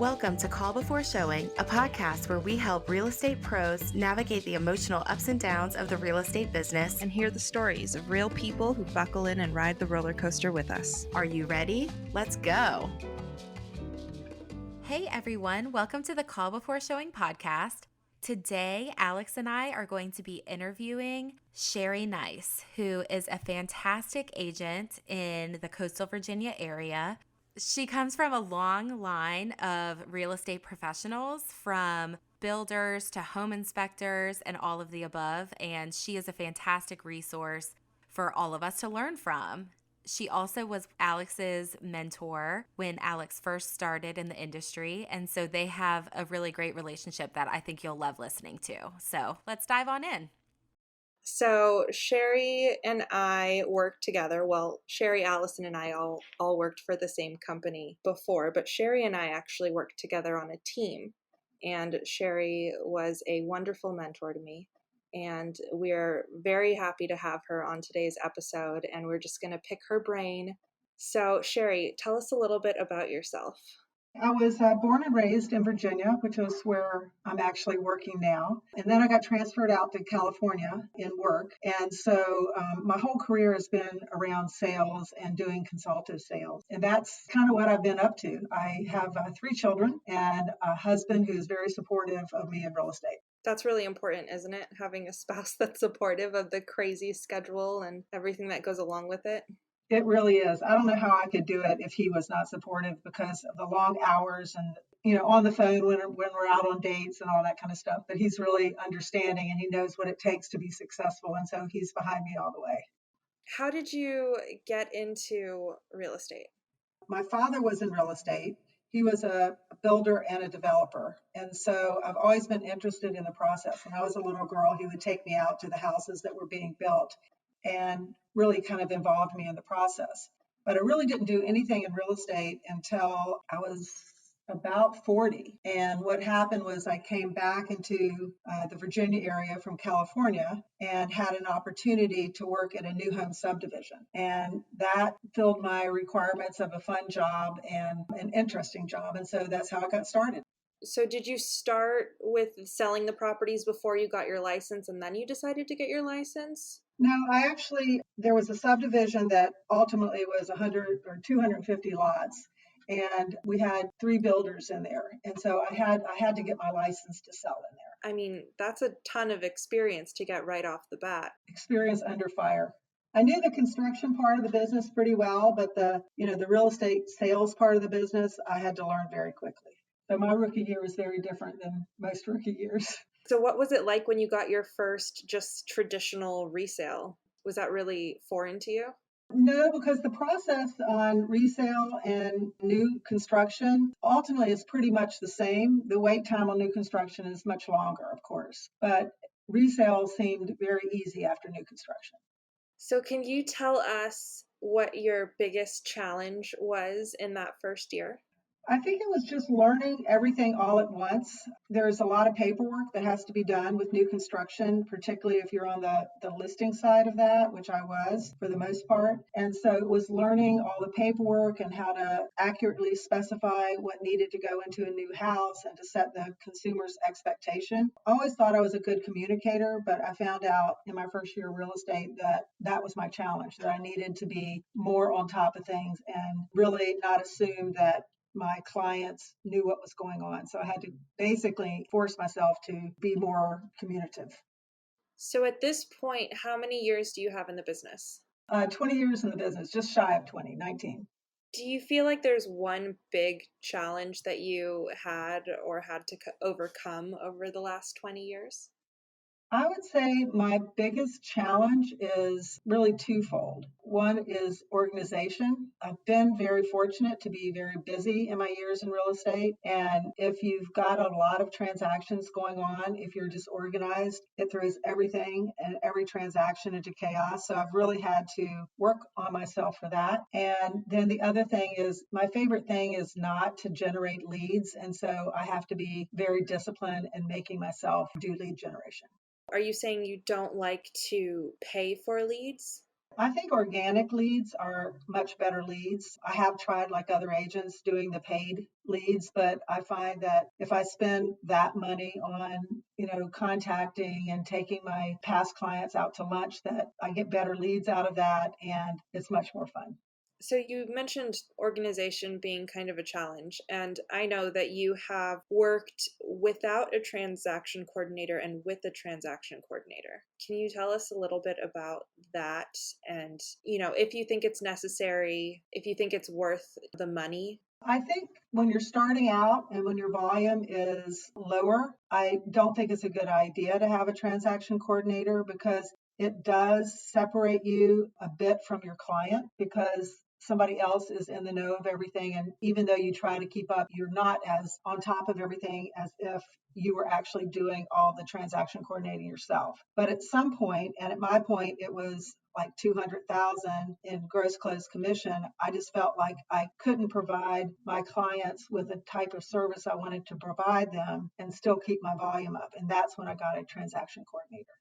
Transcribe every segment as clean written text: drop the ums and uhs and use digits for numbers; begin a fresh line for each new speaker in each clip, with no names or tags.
Welcome to Call Before Showing, a podcast where we help real estate pros navigate the emotional ups and downs of the real estate business
and hear the stories of real people who buckle in and ride the roller coaster with us.
Are you ready? Let's go. Hey everyone, welcome to the Call Before Showing podcast. Today, Alex and I are going to be interviewing Cheri Nice, who is a fantastic agent in the coastal Virginia area. She comes from a long line of real estate professionals, from builders to home inspectors and all of the above, and she is a fantastic resource for all of us to learn from. She also was Alex's mentor when Alex first started in the industry, and so they have a really great relationship that I think you'll love listening to. So let's dive on in.
So Cheri and I worked together. Well, Cheri, Alison, and I all worked for the same company before, but Cheri and I actually worked together on a team. And Cheri was a wonderful mentor to me. And we're very happy to have her on today's episode, and we're just going to pick her brain. So Cheri, tell us a little bit about yourself.
I was born and raised in Virginia, which is where I'm actually working now. And then I got transferred out to California in work. And so my whole career has been around sales and doing consultative sales. And that's kind of what I've been up to. I have 3 children and a husband who's very supportive of me in real estate.
That's really important, isn't it? Having a spouse that's supportive of the crazy schedule and everything that goes along with it.
It really is. I don't know how I could do it if he was not supportive, because of the long hours and, on the phone when we're out on dates and all that kind of stuff. But he's really understanding and he knows what it takes to be successful. And so he's behind me all the way.
How did you get into real estate?
My father was in real estate. He was a builder and a developer. And so I've always been interested in the process. When I was a little girl, he would take me out to the houses that were being built and really kind of involved me in the process. But I really didn't do anything in real estate until I was about 40. And what happened was I came back into the Virginia area from California and had an opportunity to work at a new home subdivision. And that filled my requirements of a fun job and an interesting job. And so that's how I got started.
So did you start with selling the properties before you got your license and then you decided to get your license?
No, there was a subdivision that ultimately was 100 or 250 lots. And we had 3 builders in there. And so I had to get my license to sell in there.
I mean, that's a ton of experience to get right off the bat.
Experience under fire. I knew the construction part of the business pretty well, but the real estate sales part of the business, I had to learn very quickly. So my rookie year was very different than most rookie years.
So what was it like when you got your first just traditional resale? Was that really foreign to you?
No, because the process on resale and new construction ultimately is pretty much the same. The wait time on new construction is much longer, of course, but resale seemed very easy after new construction.
So can you tell us what your biggest challenge was in that first year?
I think it was just learning everything all at once. There's a lot of paperwork that has to be done with new construction, particularly if you're on the listing side of that, which I was for the most part. And so it was learning all the paperwork and how to accurately specify what needed to go into a new house and to set the consumer's expectation. I always thought I was a good communicator, but I found out in my first year of real estate that was my challenge, that I needed to be more on top of things and really not assume that my clients knew what was going on. So I had to basically force myself to be more communicative.
So at this point, how many years do you have in the business?
20 years in the business, just shy of 20, 19.
Do you feel like there's one big challenge that you had or had to overcome over the last 20 years?
I would say my biggest challenge is really twofold. One is organization. I've been very fortunate to be very busy in my years in real estate. And if you've got a lot of transactions going on, if you're disorganized, it throws everything and every transaction into chaos. So I've really had to work on myself for that. And then the other thing is, my favorite thing is not to generate leads. And so I have to be very disciplined in making myself do lead generation.
Are you saying you don't like to pay for leads?
I think organic leads are much better leads. I have tried, like other agents, doing the paid leads, but I find that if I spend that money on, contacting and taking my past clients out to lunch, that I get better leads out of that and it's much more fun.
So you mentioned organization being kind of a challenge, and I know that you have worked without a transaction coordinator and with a transaction coordinator. Can you tell us a little bit about that and, if you think it's necessary, if you think it's worth the money?
I think when you're starting out and when your volume is lower, I don't think it's a good idea to have a transaction coordinator because it does separate you a bit from your client because somebody else is in the know of everything. And even though you try to keep up, you're not as on top of everything as if you were actually doing all the transaction coordinating yourself. But at some point, and at my point, it was like 200,000 in gross closed commission, I just felt like I couldn't provide my clients with the type of service I wanted to provide them and still keep my volume up. And that's when I got a transaction coordinator.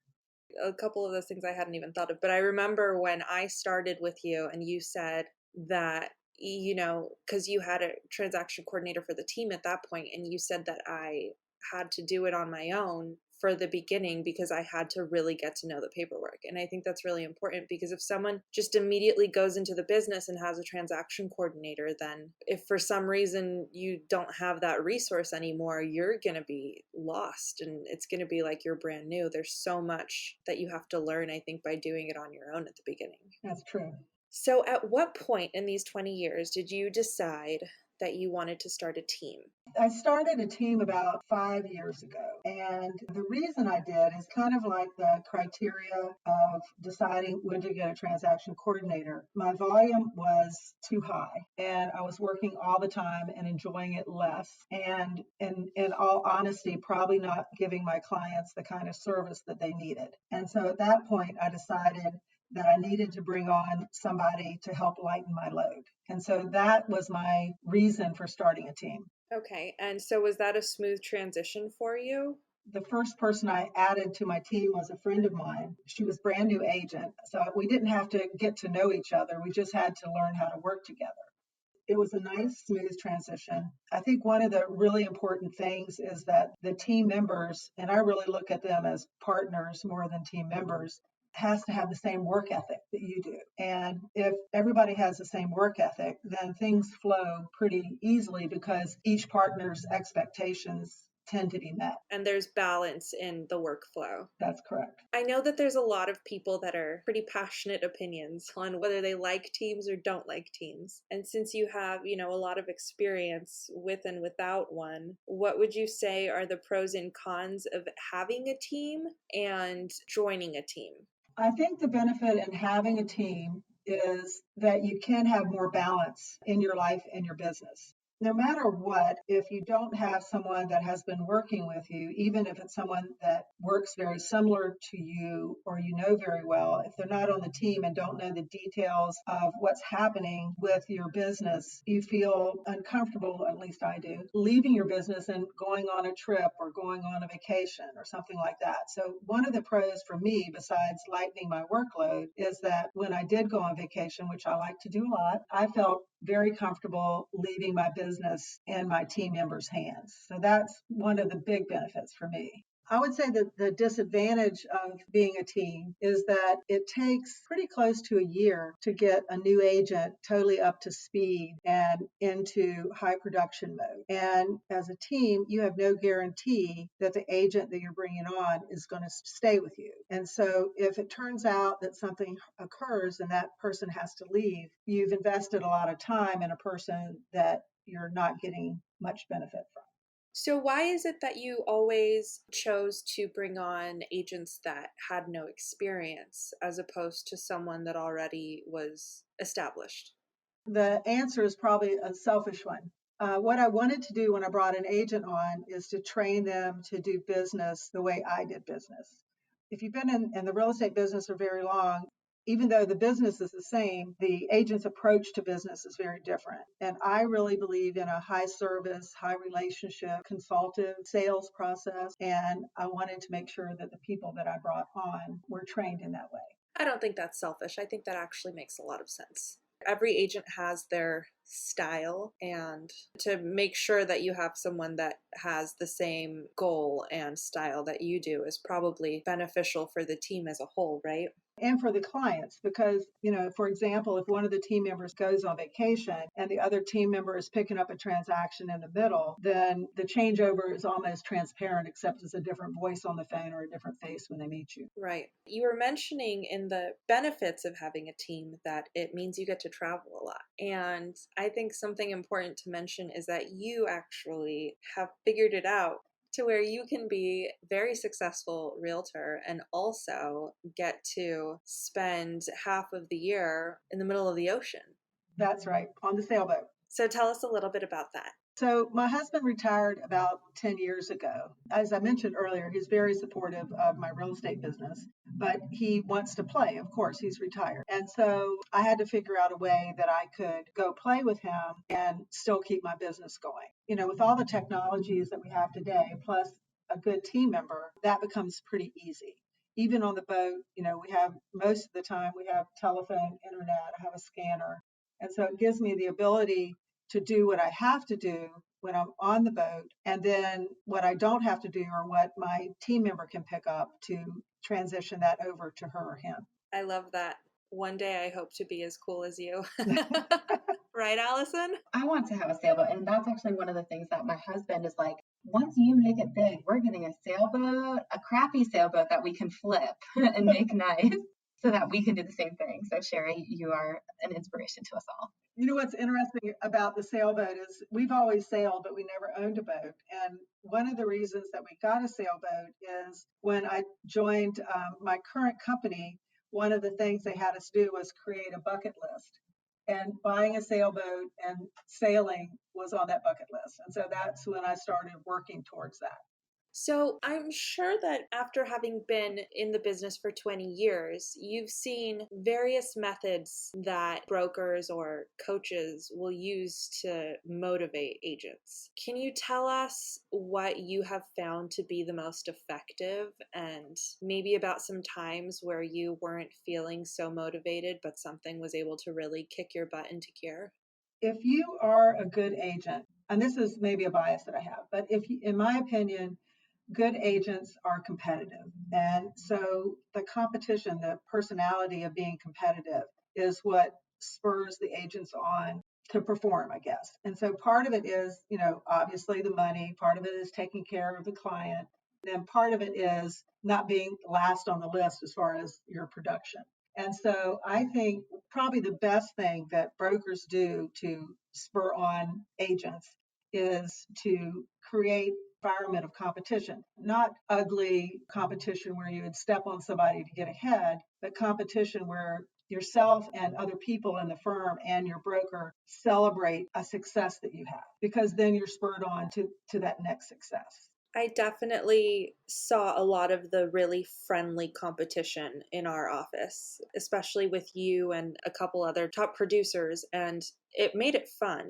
A couple of those things I hadn't even thought of, but I remember when I started with you and you said that, because you had a transaction coordinator for the team at that point, and you said that I had to do it on my own for the beginning because I had to really get to know the paperwork. And I think that's really important because if someone just immediately goes into the business and has a transaction coordinator, then if for some reason you don't have that resource anymore, you're going to be lost and it's going to be like you're brand new. There's so much that you have to learn, I think, by doing it on your own at the beginning.
That's true.
So at what point in these 20 years did you decide that you wanted to start a team?
I started a team about 5 years ago. And the reason I did is kind of like the criteria of deciding when to get a transaction coordinator. My volume was too high and I was working all the time and enjoying it less. And in all honesty, probably not giving my clients the kind of service that they needed. And so at that point, I decided that I needed to bring on somebody to help lighten my load. And so that was my reason for starting a team.
Okay, and so was that a smooth transition for you?
The first person I added to my team was a friend of mine. She was brand new agent. So we didn't have to get to know each other. We just had to learn how to work together. It was a nice, smooth transition. I think one of the really important things is that the team members, and I really look at them as partners more than team members, has to have the same work ethic that you do. And if everybody has the same work ethic, then things flow pretty easily because each partner's expectations tend to be met.
And there's balance in the workflow.
That's correct.
I know that there's a lot of people that are pretty passionate opinions on whether they like teams or don't like teams. And since you have, a lot of experience with and without one, what would you say are the pros and cons of having a team and joining a team?
I think the benefit in having a team is that you can have more balance in your life and your business. No matter what, if you don't have someone that has been working with you, even if it's someone that works very similar to you or you know very well, if they're not on the team and don't know the details of what's happening with your business, you feel uncomfortable, at least I do, leaving your business and going on a trip or going on a vacation or something like that. So one of the pros for me, besides lightening my workload, is that when I did go on vacation, which I like to do a lot, I felt very comfortable leaving my business in my team members' hands. So that's one of the big benefits for me. I would say that the disadvantage of being a team is that it takes pretty close to a year to get a new agent totally up to speed and into high production mode. And as a team, you have no guarantee that the agent that you're bringing on is going to stay with you. And so if it turns out that something occurs and that person has to leave, you've invested a lot of time in a person that you're not getting much benefit from.
So why is it that you always chose to bring on agents that had no experience as opposed to someone that already was established?
The answer is probably a selfish one. What I wanted to do when I brought an agent on is to train them to do business the way I did business. If you've been in the real estate business for very long, even though the business is the same, the agent's approach to business is very different. And I really believe in a high service, high relationship, consultative sales process. And I wanted to make sure that the people that I brought on were trained in that way.
I don't think that's selfish. I think that actually makes a lot of sense. Every agent has their style, and to make sure that you have someone that has the same goal and style that you do is probably beneficial for the team as a whole, right?
And for the clients, because, for example, if one of the team members goes on vacation and the other team member is picking up a transaction in the middle, then the changeover is almost transparent, except it's a different voice on the phone or a different face when they meet you.
Right. You were mentioning in the benefits of having a team that it means you get to travel a lot. And I think something important to mention is that you actually have figured it out to where you can be a very successful realtor and also get to spend half of the year in the middle of the ocean.
That's right, on the sailboat.
So tell us a little bit about that.
So my husband retired about 10 years ago. As I mentioned earlier, he's very supportive of my real estate business, but he wants to play. Of course, he's retired. And so I had to figure out a way that I could go play with him and still keep my business going. With all the technologies that we have today, plus a good team member, that becomes pretty easy. Even on the boat, we have most of the time we have telephone, internet, I have a scanner. And so it gives me the ability to do what I have to do when I'm on the boat, and then what I don't have to do or what my team member can pick up to transition that over to her or him.
I love that. One day I hope to be as cool as you. Right, Allison?
I want to have a sailboat, and that's actually one of the things that my husband is like, once you make it big, we're getting a sailboat, a crappy sailboat that we can flip and make nice so that we can do the same thing. So Cheri, you are an inspiration to us all.
What's interesting about the sailboat is we've always sailed, but we never owned a boat. And one of the reasons that we got a sailboat is when I joined my current company, one of the things they had us do was create a bucket list. And buying a sailboat and sailing was on that bucket list. And so that's when I started working towards that.
So I'm sure that after having been in the business for 20 years, you've seen various methods that brokers or coaches will use to motivate agents. Can you tell us what you have found to be the most effective, and maybe about some times where you weren't feeling so motivated, but something was able to really kick your butt into gear?
If you are a good agent, and this is maybe a bias that I have, but in my opinion, good agents are competitive. And so the competition, the personality of being competitive is what spurs the agents on to perform, I guess. And so part of it is, obviously the money, part of it is taking care of the client. Then part of it is not being last on the list as far as your production. And so I think probably the best thing that brokers do to spur on agents is to create environment of competition, not ugly competition where you would step on somebody to get ahead, but competition where yourself and other people in the firm and your broker celebrate a success that you have, because then you're spurred on to that next success.
I definitely saw a lot of the really friendly competition in our office, especially with you and a couple other top producers, and it made it fun.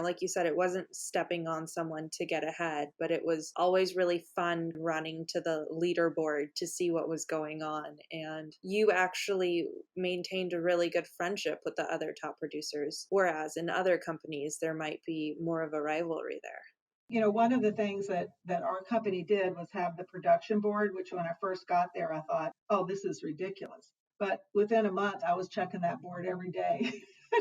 Like you said, it wasn't stepping on someone to get ahead, but it was always really fun running to the leaderboard to see what was going on. And you actually maintained a really good friendship with the other top producers, whereas in other companies, there might be more of a rivalry there.
One of the things that our company did was have the production board, which when I first got there, I thought, oh, this is ridiculous. But within a month, I was checking that board every day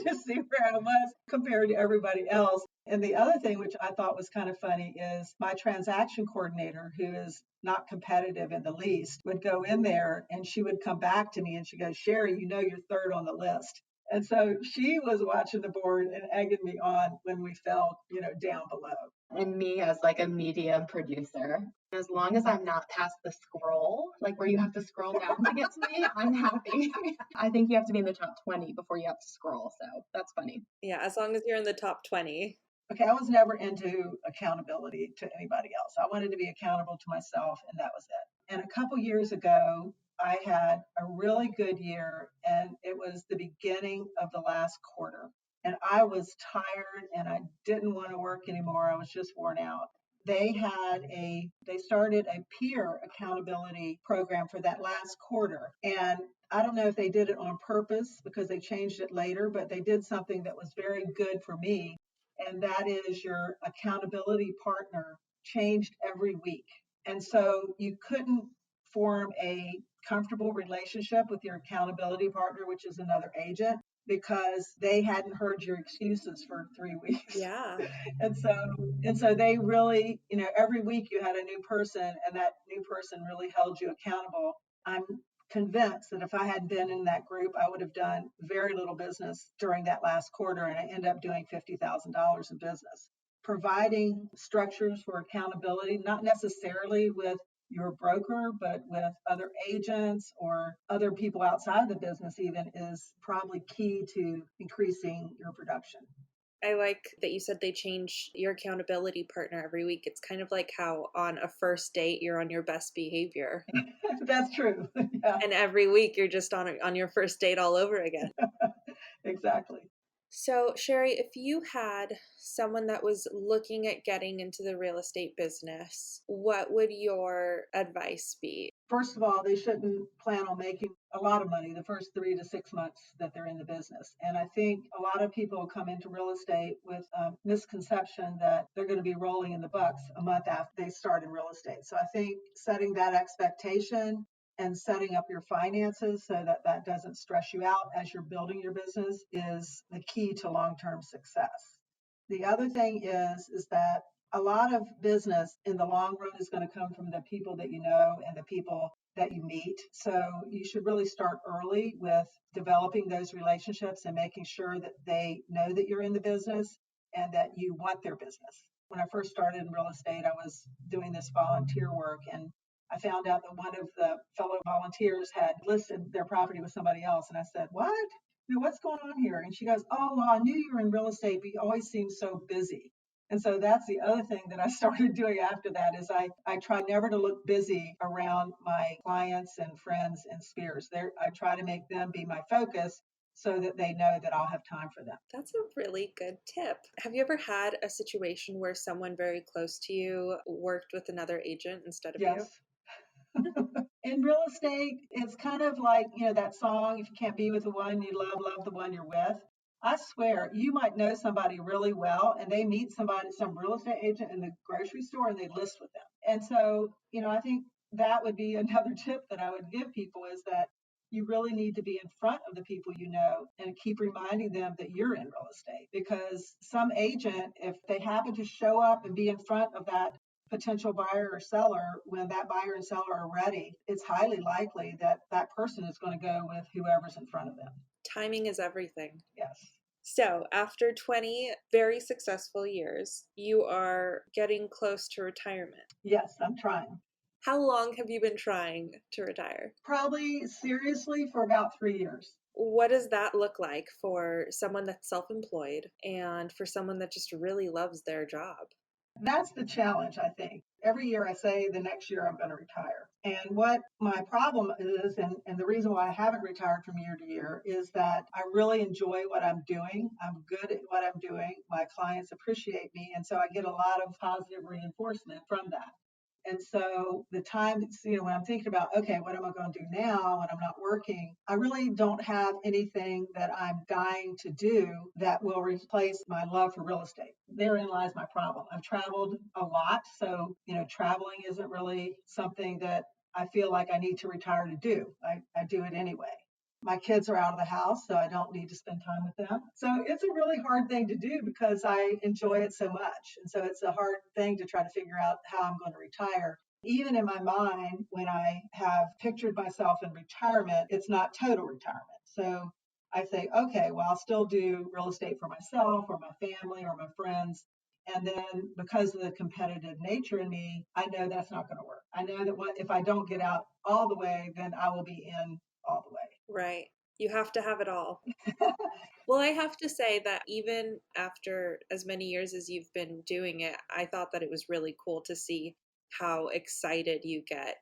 to see where I was compared to everybody else. And the other thing, which I thought was kind of funny, is my transaction coordinator, who is not competitive in the least, would go in there and she would come back to me and she goes, Cheri, you're third on the list. And so she was watching the board and egging me on when we fell, down below.
And me as like a medium producer, as long as I'm not past the scroll, like where you have to scroll down to get to me, I'm happy. I think you have to be in the top 20 before you have to scroll. So that's funny.
Yeah, as long as you're in the top 20.
Okay, I was never into accountability to anybody else. I wanted to be accountable to myself, and that was it. And a couple years ago, I had a really good year, and it was the beginning of the last quarter. And I was tired and I didn't want to work anymore. I was just worn out. They started a peer accountability program for that last quarter. And I don't know if they did it on purpose because they changed it later, but they did something that was very good for me. And that is your accountability partner changed every week. And so you couldn't form a comfortable relationship with your accountability partner, which is another agent, because they hadn't heard your excuses for 3 weeks.
Yeah.
And so and so they really, every week you had a new person, and that new person really held you accountable. I'm convinced that if I had been in that group, I would have done very little business during that last quarter, and I ended up doing $50,000 in business. Providing structures for accountability, not necessarily with your broker, but with other agents or other people outside the business even, is probably key to increasing your production.
I like that you said they change your accountability partner every week. It's kind of like how on a first date you're on your best behavior.
That's true. Yeah.
And every week you're just on your first date all over again.
Exactly.
So, Cheri, if you had someone that was looking at getting into the real estate business, what would your advice be?
First of all, they shouldn't plan on making a lot of money the first 3 to 6 months that they're in the business. And I think a lot of people come into real estate with a misconception that they're going to be rolling in the bucks a month after they start in real estate. So I think setting that expectation and setting up your finances so that that doesn't stress you out as you're building your business is the key to long-term success. The other thing is that a lot of business in the long run is going to come from the people that you know and the people that you meet. So you should really start early with developing those relationships and making sure that they know that you're in the business and that you want their business. When I first started in real estate, I was doing this volunteer work, and I found out that one of the fellow volunteers had listed their property with somebody else. And I said, "What? What's going on here?" And she goes, "Oh, well, I knew you were in real estate, but you always seem so busy." And so that's the other thing that I started doing after that is I try never to look busy around my clients and friends and spheres. I try to make them be my focus so that they know that I'll have time for them.
That's a really good tip. Have you ever had a situation where someone very close to you worked with another agent instead of you?
Yes. In real estate, it's kind of like, that song, if you can't be with the one you love, love the one you're with. I swear, you might know somebody really well and they meet somebody, some real estate agent in the grocery store, and they list with them. And so, I think that would be another tip that I would give people is that you really need to be in front of the people you know and keep reminding them that you're in real estate, because some agent, if they happen to show up and be in front of that potential buyer or seller, when that buyer and seller are ready, it's highly likely that that person is going to go with whoever's in front of them.
Timing is everything.
Yes.
So, after 20 very successful years, you are getting close to retirement.
Yes, I'm trying.
How long have you been trying to retire?
Probably seriously for about 3 years.
What does that look like for someone that's self-employed and for someone that just really loves their job?
That's the challenge, I think. Every year I say the next year I'm going to retire. And what my problem is, and the reason why I haven't retired from year to year, is that I really enjoy what I'm doing. I'm good at what I'm doing. My clients appreciate me. And so I get a lot of positive reinforcement from that. And so the time, when I'm thinking about, okay, what am I going to do now when I'm not working? I really don't have anything that I'm dying to do that will replace my love for real estate. Therein lies my problem. I've traveled a lot. So, traveling isn't really something that I feel like I need to retire to do. I do it anyway. My kids are out of the house, so I don't need to spend time with them. So it's a really hard thing to do because I enjoy it so much. And so it's a hard thing to try to figure out how I'm going to retire. Even in my mind, when I have pictured myself in retirement, it's not total retirement. So I say, okay, well, I'll still do real estate for myself or my family or my friends. And then because of the competitive nature in me, I know that's not going to work. I know that if I don't get out all the way, then I will be in all the way.
Right. You have to have it all. Well, I have to say that even after as many years as you've been doing it, I thought that it was really cool to see how excited you get,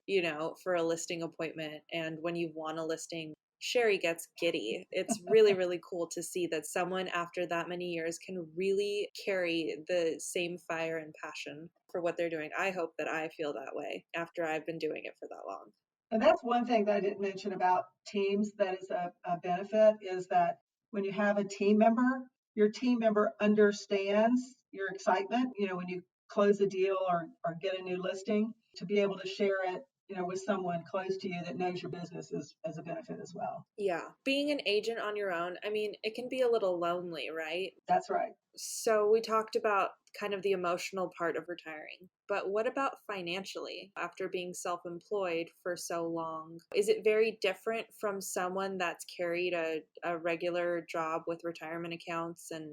for a listing appointment. And when you want a listing, Cheri gets giddy. It's really, really cool to see that someone after that many years can really carry the same fire and passion for what they're doing. I hope that I feel that way after I've been doing it for that long.
And that's one thing that I didn't mention about teams that is a benefit is that when you have a team member, your team member understands your excitement, when you close a deal or get a new listing, to be able to share it, with someone close to you that knows your business is as a benefit as well.
Yeah. Being an agent on your own, I mean, it can be a little lonely, right?
That's right.
So we talked about kind of the emotional part of retiring, but what about financially after being self-employed for so long? Is it very different from someone that's carried a regular job with retirement accounts and,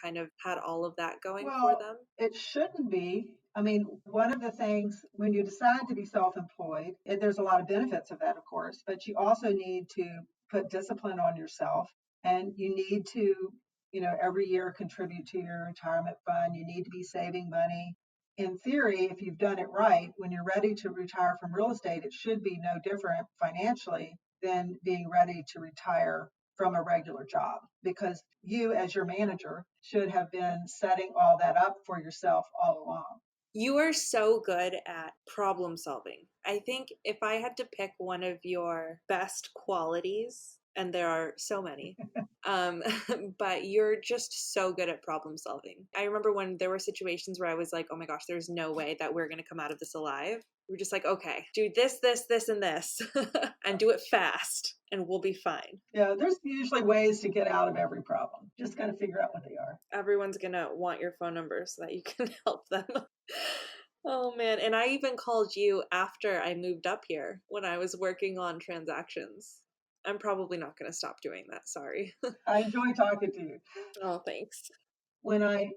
kind of had all of that going for
Well,
them?
it shouldn't be. I mean, one of the things when you decide to be self-employed, there's a lot of benefits of that, of course, but you also need to put discipline on yourself, and you need to, every year contribute to your retirement fund. You need to be saving money. In theory, if you've done it right, when you're ready to retire from real estate, it should be no different financially than being ready to retire from a regular job, because you as your manager should have been setting all that up for yourself all along.
You are so good at problem solving. I think if I had to pick one of your best qualities, and there are so many, um, but you're just so good at problem solving. I remember when there were situations where I was like, oh my gosh, there's no way that we're going to come out of this alive. We're just like, okay, do this, and this, and do it fast, and we'll be fine.
Yeah, there's usually ways to get out of every problem. Just got to figure out what they are.
Everyone's going to want your phone number so that you can help them. Oh man, and I even called you after I moved up here when I was working on transactions. I'm probably not going to stop doing that, sorry.
I enjoy talking to you.
Oh, thanks.
When I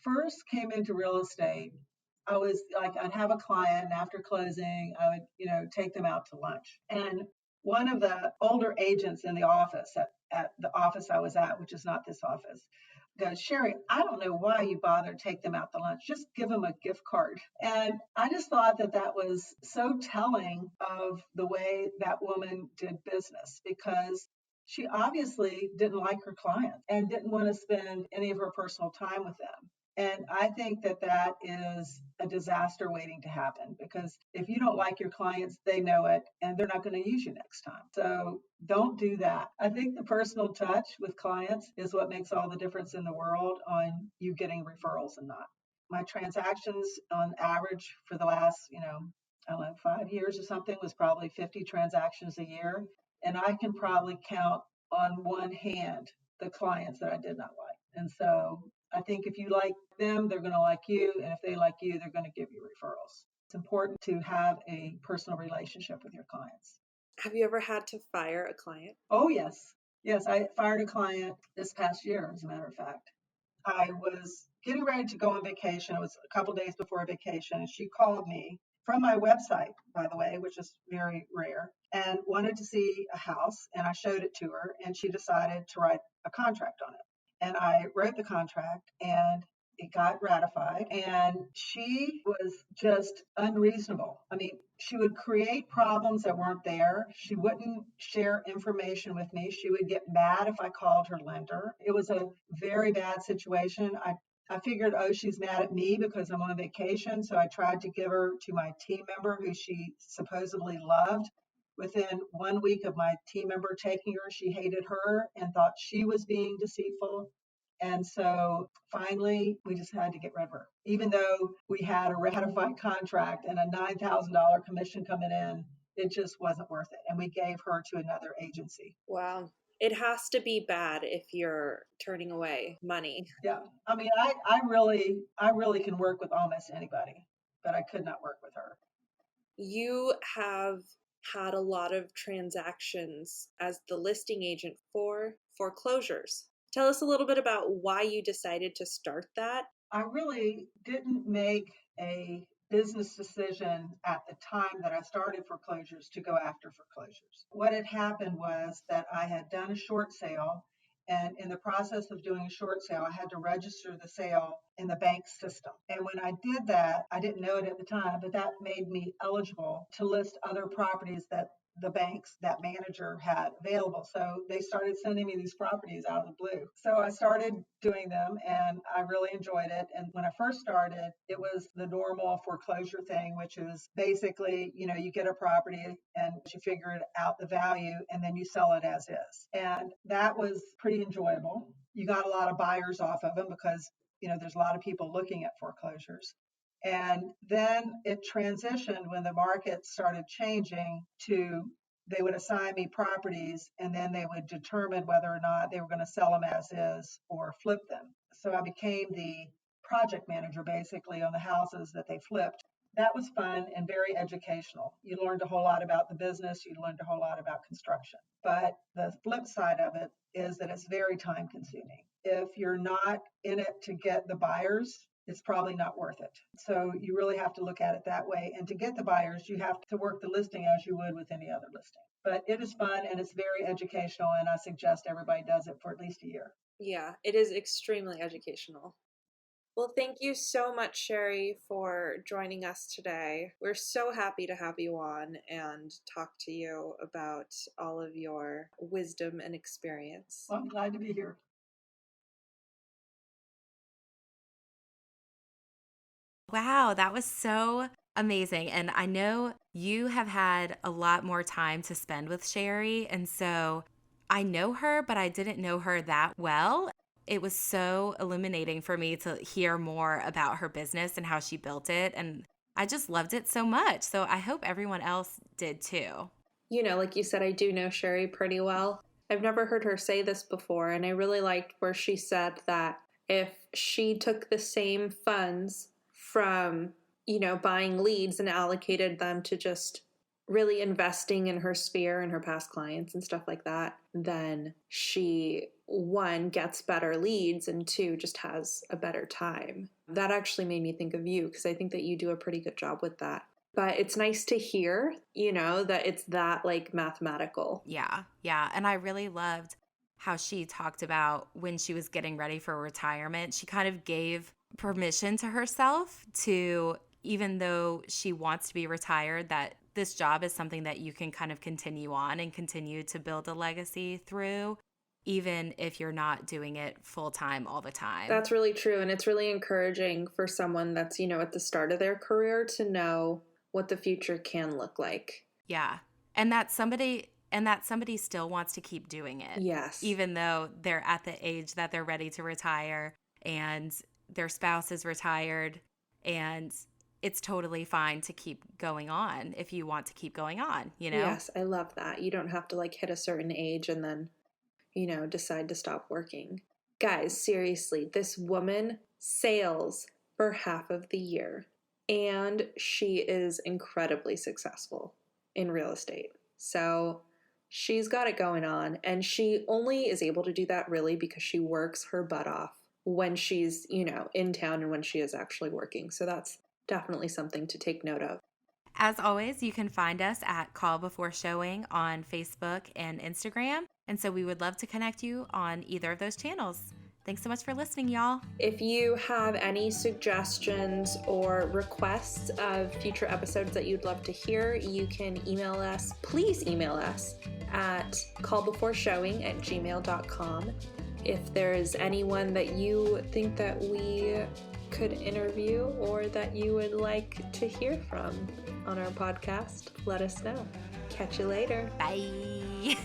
first came into real estate, I was like, I'd have a client, and after closing, I would, take them out to lunch. And one of the older agents in the office at the office I was at, which is not this office, goes, Cheri, I don't know why you bother to take them out to lunch. Just give them a gift card. And I just thought that was so telling of the way that woman did business, because she obviously didn't like her clients and didn't want to spend any of her personal time with them. And I think that is a disaster waiting to happen, because if you don't like your clients, they know it and they're not going to use you next time. So don't do that. I think the personal touch with clients is what makes all the difference in the world on you getting referrals and not. My transactions on average for the last, I don't know, 5 years or something was probably 50 transactions a year. And I can probably count on one hand the clients that I did not like. And so I think if you like them, they're going to like you. And if they like you, they're going to give you referrals. It's important to have a personal relationship with your clients.
Have you ever had to fire a client?
Oh, yes. Yes, I fired a client this past year, as a matter of fact. I was getting ready to go on vacation. It was a couple days before a vacation, and she called me from my website, by the way, which is very rare, and wanted to see a house. And I showed it to her, and she decided to write a contract on it. And I wrote the contract, and it got ratified, and she was just unreasonable. I mean, she would create problems that weren't there. She wouldn't share information with me. She would get mad if I called her lender. It was a very bad situation. I figured, oh, she's mad at me because I'm on vacation. So I tried to give her to my team member who she supposedly loved. Within 1 week of my team member taking her, she hated her and thought she was being deceitful. And so finally, we just had to get rid of her. Even though we had a ratified contract and a $9,000 commission coming in, it just wasn't worth it. And we gave her to another agency.
Wow. It has to be bad if you're turning away money.
Yeah. I mean, I really can work with almost anybody, but I could not work with her.
You have had a lot of transactions as the listing agent for foreclosures. Tell us a little bit about why you decided to start that.
I really didn't make a business decision at the time that I started foreclosures to go after foreclosures. What had happened was that I had done a short sale, and in the process of doing a short sale, I had to register the sale in the bank system. And when I did that, I didn't know it at the time, but that made me eligible to list other properties that the banks that manager had available. So they started sending me these properties out of the blue. So I started doing them and I really enjoyed it. And when I first started, it was the normal foreclosure thing, which is basically, you get a property and you figure it out the value and then you sell it as is. And that was pretty enjoyable. You got a lot of buyers off of them because, there's a lot of people looking at foreclosures. And then it transitioned when the market started changing to they would assign me properties and then they would determine whether or not they were going to sell them as is or flip them. So I became the project manager basically on the houses that they flipped. That was fun and very educational. You learned a whole lot about the business. You learned a whole lot about construction. But the flip side of it is that it's very time consuming. If you're not in it to get the buyers, it's probably not worth it. So you really have to look at it that way. And to get the buyers, you have to work the listing as you would with any other listing. But it is fun and it's very educational. And I suggest everybody does it for at least a year.
Yeah, it is extremely educational. Well, thank you so much, Cheri, for joining us today. We're so happy to have you on and talk to you about all of your wisdom and experience.
Well, I'm glad to be here.
Wow, that was so amazing. And I know you have had a lot more time to spend with Cheri. And so I know her, but I didn't know her that well. It was so illuminating for me to hear more about her business and how she built it. And I just loved it so much. So I hope everyone else did too.
Like you said, I do know Cheri pretty well. I've never heard her say this before. And I really liked where she said that if she took the same funds from, buying leads and allocated them to just really investing in her sphere and her past clients and stuff like that, then she, one, gets better leads, and two, just has a better time. That actually made me think of you because I think that you do a pretty good job with that. But it's nice to hear, that it's that mathematical.
Yeah. And I really loved how she talked about when she was getting ready for retirement. She kind of gave permission to herself to, even though she wants to be retired, that this job is something that you can kind of continue on and continue to build a legacy through, even if you're not doing it full time all the time.
That's really true. And it's really encouraging for someone that's, at the start of their career to know what the future can look like.
Yeah. And that somebody still wants to keep doing it.
Yes.
Even though they're at the age that they're ready to retire and their spouse is retired, and it's totally fine to keep going on if you want to keep going on,
Yes, I love that. You don't have to hit a certain age and then, decide to stop working. Guys, seriously, this woman sails for half of the year and she is incredibly successful in real estate. So she's got it going on, and she only is able to do that really because she works her butt off when she's, in town and when she is actually working. So that's definitely something to take note of.
As always, you can find us at Call Before Showing on Facebook and Instagram. And so we would love to connect you on either of those channels. Thanks so much for listening, y'all.
If you have any suggestions or requests of future episodes that you'd love to hear, you can email us. Please email us at callbeforeshowing@gmail.com. If there's anyone that you think that we could interview or that you would like to hear from on our podcast, let us know. Catch you later.
Bye.